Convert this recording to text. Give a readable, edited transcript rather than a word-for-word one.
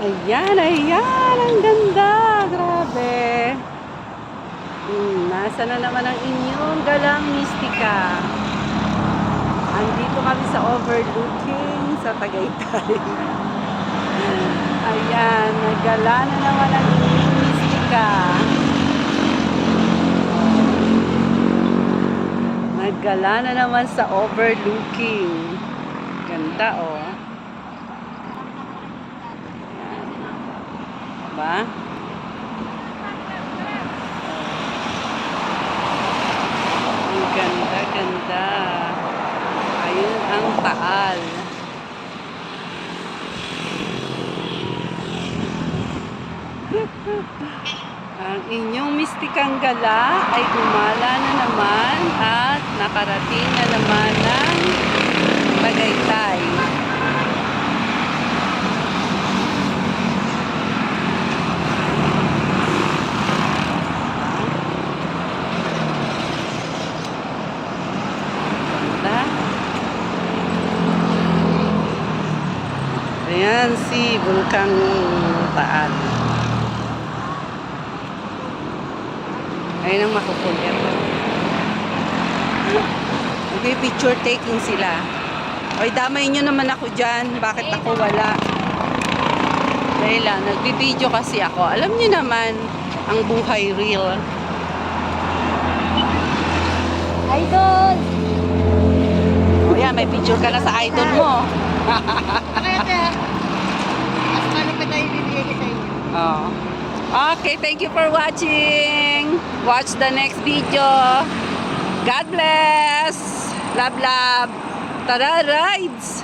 Ayan, ayan. Ang ganda. Grabe. Nasa na naman ang inyong galang mistika. Andito kami sa overlooking sa Tagaytay. Ayan, nagala na naman ang inyong mistika. Naggala na naman sa overlooking. Ganda, oh. Diba? Ang ganda, ganda. Ayun ang Taal. Ang inyong mistikang gala ay gumala na naman at nakarating na naman ng Tagaytay. Ayan si Bulkang Taal. Ayun ang makukulit. Nagpi-picture taking sila. Oy, damay nyo naman ako dyan. Bakit ako wala? Dahil lang, nagbibideo kasi ako. Alam nyo naman, ang buhay real. Idol! O yan, may picture ka na sa idol mo. Kaya, mas paano pa tayo bibigay sa inyo? Oh. Okay, thank you for watching. Watch the next video. God bless. Love, love. Tara, rides!